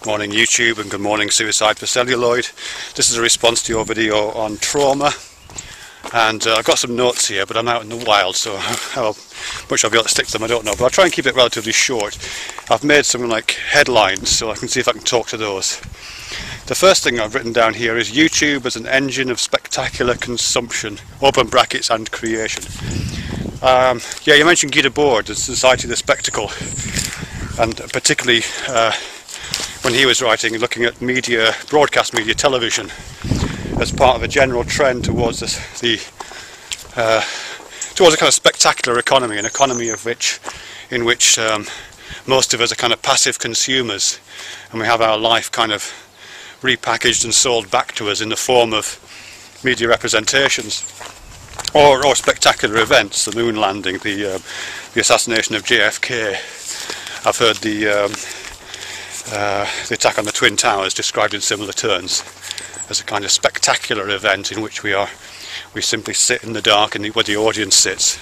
Morning YouTube and good morning Suicide for Celluloid. This is a response to your video on trauma, and I've got some notes here, but I'm out in the wild, so how much I'll be able to stick to them I don't know, but I'll try and keep it relatively short. I've made some like headlines so I can see if I can talk to those. The first thing I've written down here is YouTube as an engine of spectacular consumption, open brackets, and creation. Yeah, you mentioned Guy Debord, the Society of the Spectacle, and particularly when he was writing, looking at media, broadcast media, television, as part of a general trend towards towards a kind of spectacular economy, an economy in which most of us are kind of passive consumers, and we have our life kind of repackaged and sold back to us in the form of media representations or spectacular events. The moon landing, the assassination of JFK. I've heard the attack on the Twin Towers described in similar terms as a kind of spectacular event in which we simply sit in the dark and where the audience sits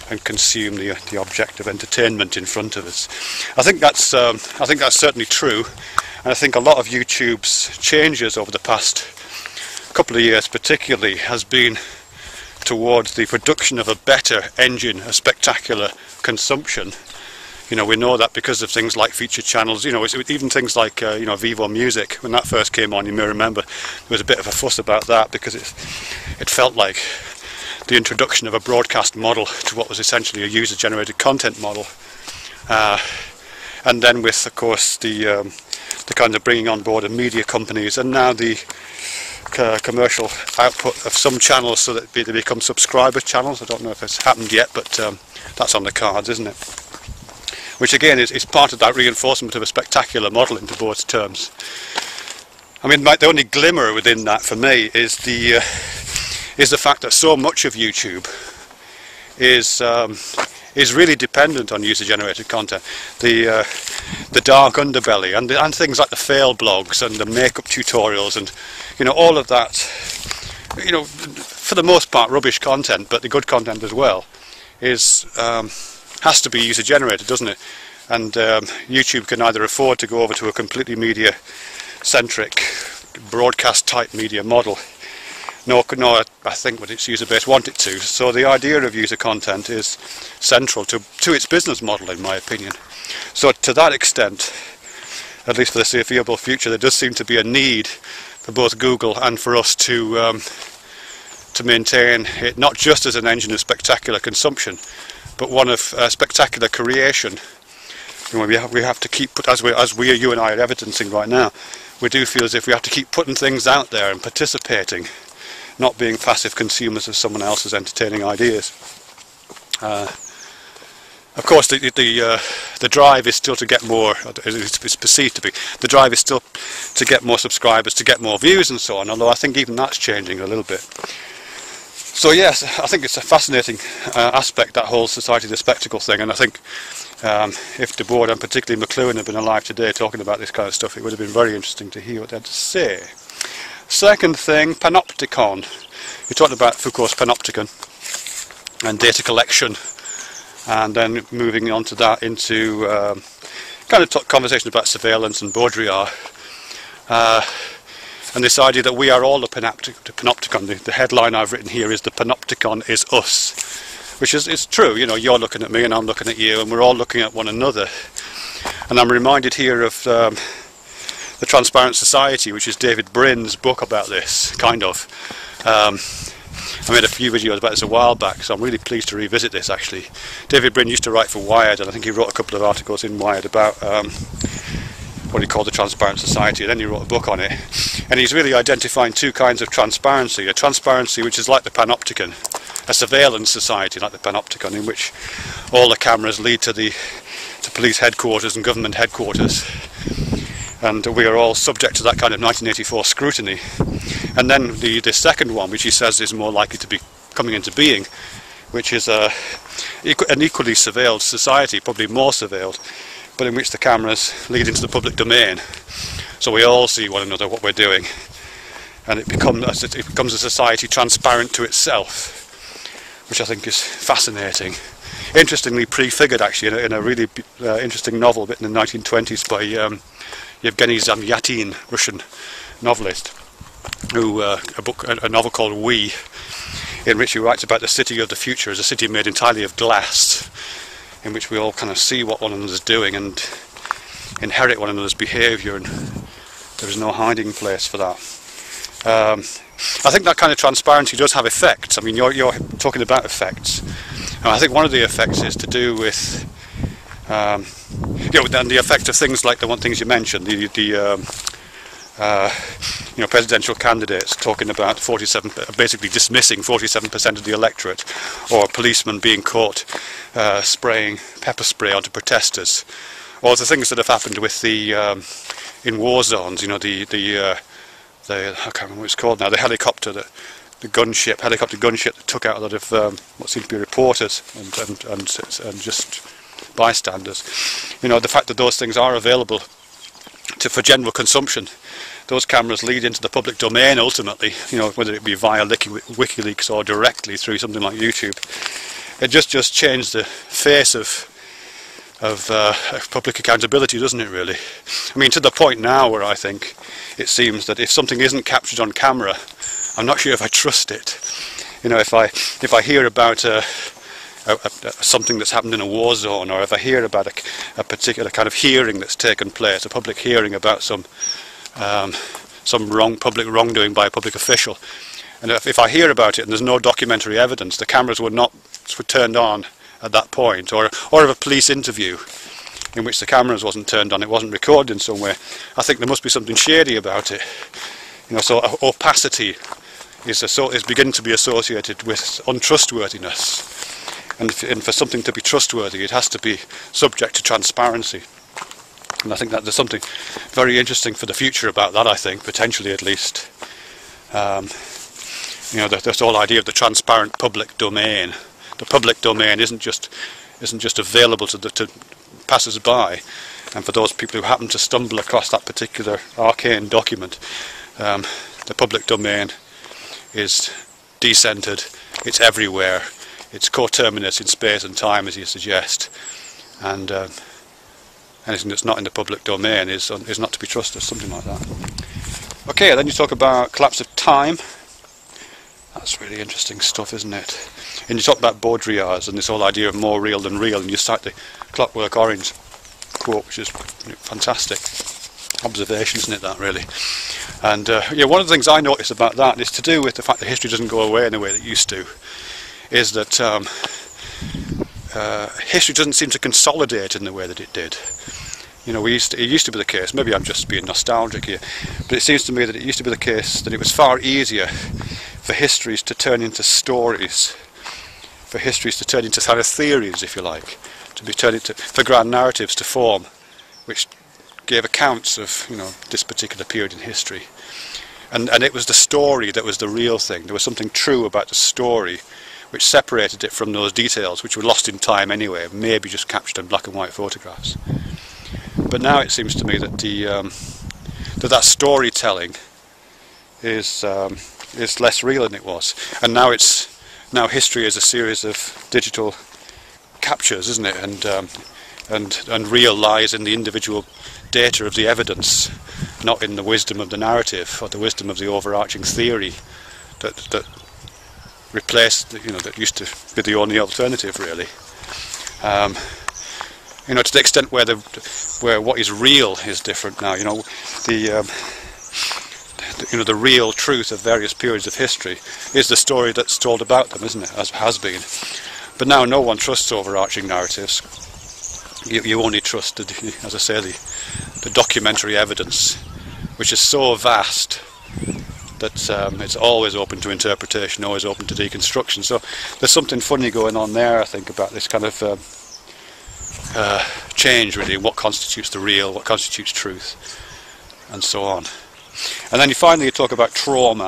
and consume the object of entertainment in front of us. I think that's certainly true, and I think a lot of YouTube's changes over the past couple of years particularly has been towards the production of a better engine of spectacular consumption. You know, we know that because of things like feature channels, you know, even things like, you know, Vivo Music, when that first came on, you may remember, there was a bit of a fuss about that because it felt like the introduction of a broadcast model to what was essentially a user-generated content model. And then with, of course, the kind of bringing on board of media companies, and now the commercial output of some channels so that they become subscriber channels. I don't know if it's happened yet, but that's on the cards, isn't it? Which again is part of that reinforcement of a spectacular model in Debord's terms. I mean, the only glimmer within that for me is the fact that so much of YouTube is really dependent on user-generated content. The dark underbelly and things like the fail blogs and the makeup tutorials and, you know, all of that, you know, for the most part rubbish content, but the good content as well has to be user-generated, doesn't it? And YouTube can either afford to go over to a completely media-centric, broadcast-type media model, nor I think what its user base want it to. So the idea of user content is central to its business model, in my opinion. So to that extent, at least for the foreseeable future, there does seem to be a need for both Google and for us to maintain it not just as an engine of spectacular consumption, but one of spectacular creation. You know, we have to keep, you and I are evidencing right now, we do feel as if we have to keep putting things out there and participating, not being passive consumers of someone else's entertaining ideas. Of course, the drive is still to get more, it's perceived to be, the drive is still to get more subscribers, to get more views and so on, although I think even that's changing a little bit. So yes, I think it's a fascinating aspect, that whole Society of the Spectacle thing, and I think if Debord and particularly McLuhan had been alive today talking about this kind of stuff, it would have been very interesting to hear what they had to say. Second thing, panopticon. We talked about Foucault's panopticon and data collection, and then moving on to that into kind of conversation about surveillance and Baudrillard. And this idea that we are all the panopticon. The headline I've written here is "The panopticon is us," which is true. You know, you're looking at me and I'm looking at you, and we're all looking at one another. And I'm reminded here of The Transparent Society, which is David Brin's book about this, kind of. I made a few videos about this a while back, so I'm really pleased to revisit this actually. David Brin used to write for Wired, and I think he wrote a couple of articles in Wired about what he called the Transparent Society, and then he wrote a book on it. And he's really identifying two kinds of transparency. A transparency which is like the panopticon, a surveillance society like the panopticon, in which all the cameras lead to police headquarters and government headquarters, and we are all subject to that kind of 1984 scrutiny. And then the second one, which he says is more likely to be coming into being, which is an equally surveilled society, probably more surveilled, but in which the cameras lead into the public domain, so we all see one another, what we're doing, and it becomes a society transparent to itself, which I think is fascinating. Interestingly prefigured actually in a really interesting novel written in the 1920s by Yevgeny Zamyatin, Russian novelist, who a novel called We, in which he writes about the city of the future as a city made entirely of glass, in which we all kind of see what one another's doing and inherit one another's behaviour, and there is no hiding place for that. I think that kind of transparency does have effects. I mean, you're talking about effects, and I think one of the effects is to do with and the effect of things like the things you mentioned, presidential candidates talking about basically dismissing 47% of the electorate, or a policeman being caught spraying pepper spray onto protesters, or the things that have happened with the in war zones. I can't remember what it's called now. The helicopter gunship that took out a lot of what seemed to be reporters and just bystanders. The fact that those things are available for general consumption. Those cameras lead into the public domain ultimately, whether it be via WikiLeaks or directly through something like YouTube. It just changed the face of public accountability, doesn't it, really? I mean, to the point now where I think it seems that if something isn't captured on camera, I'm not sure if I trust it. If I hear about something that's happened in a war zone, or if I hear about a particular kind of hearing that's taken place, a public hearing about some public wrongdoing by a public official, and if I hear about it and there's no documentary evidence, the cameras were turned on at that point, or of a police interview in which the cameras wasn't turned on, it wasn't recorded in some way, I think there must be something shady about it. So opacity is beginning to be associated with untrustworthiness, and for something to be trustworthy, it has to be subject to transparency. And I think that there's something very interesting for the future about that, I think, potentially at least. This whole idea of the transparent public domain. The public domain isn't just available to passers-by, and for those people who happen to stumble across that particular arcane document, the public domain is decentered, it's everywhere, it's coterminous in space and time, as you suggest, and anything that's not in the public domain is not to be trusted, something like that. Okay, then you talk about collapse of time. That's really interesting stuff, isn't it? And you talk about Baudrillard's and this whole idea of more real than real, and you cite the Clockwork Orange quote, which is fantastic observation, isn't it, that really? And one of the things I notice about that is to do with the fact that history doesn't go away in the way that it used to, is that history doesn't seem to consolidate in the way that it did. It used to be the case, maybe I'm just being nostalgic here, but it seems to me that it used to be the case that it was far easier for histories to turn into stories, for histories to turn into kind of theories, if you like, for grand narratives to form, which gave accounts of this particular period in history. And it was the story that was the real thing. There was something true about the story which separated it from those details which were lost in time anyway, maybe just captured in black and white photographs. But now it seems to me that that storytelling is less real than it was, and now history is a series of digital captures, isn't it? And real lies in the individual data of the evidence, not in the wisdom of the narrative or the wisdom of the overarching theory that replaced, that used to be the only alternative, really. To the extent where what is real is different now. The real truth of various periods of history is the story that's told about them, isn't it? As has been. But now no one trusts overarching narratives. You only trust, as I say, the documentary evidence, which is so vast that it's always open to interpretation, always open to deconstruction. So there's something funny going on there, I think, about this kind of change, really, what constitutes the real, what constitutes truth, and so on. And then finally you talk about trauma.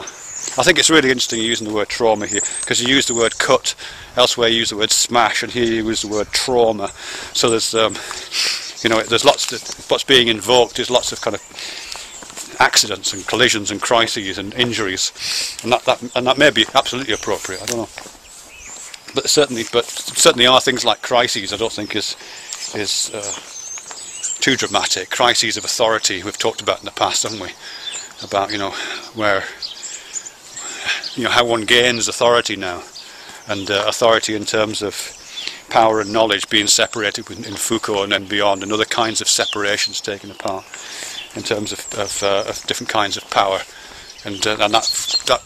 I think it's really interesting using the word trauma here, because you use the word cut, elsewhere you use the word smash, and here you use the word trauma. So there's there's lots of what's being invoked is lots of kind of accidents and collisions and crises and injuries, and that may be absolutely appropriate. I don't know, but certainly are things like crises. I don't think is too dramatic. Crises of authority we've talked about in the past, haven't we? About, where, how one gains authority now, and authority in terms of power and knowledge being separated in Foucault and then beyond, and other kinds of separations taken apart in terms of different kinds of power, and that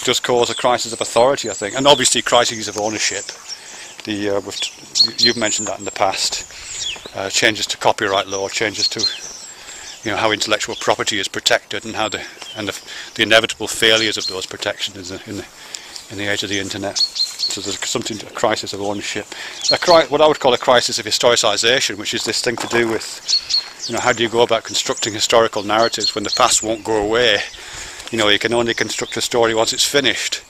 does cause a crisis of authority, I think, and obviously crises of ownership. You've mentioned that in the past. Changes to copyright law, changes to how intellectual property is protected, and how the inevitable failures of those protections in the age of the internet. So there's a crisis of ownership, what I would call a crisis of historicisation, which is this thing to do with how do you go about constructing historical narratives when the past won't go away. You can only construct a story once it's finished,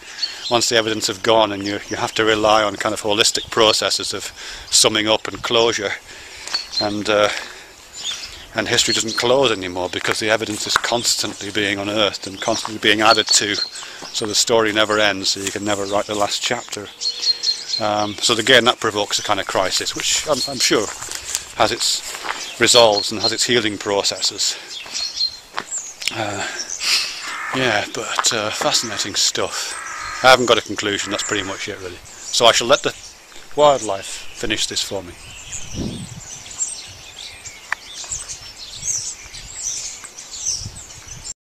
once the evidence have gone, and you have to rely on kind of holistic processes of summing up and closure, and history doesn't close anymore because the evidence is constantly being unearthed and constantly being added to, so the story never ends, so you can never write the last chapter. So again, that provokes a kind of crisis, which I'm sure has its resolves and has its healing processes. Fascinating stuff. I haven't got a conclusion, that's pretty much it really. So I shall let the wildlife finish this for me.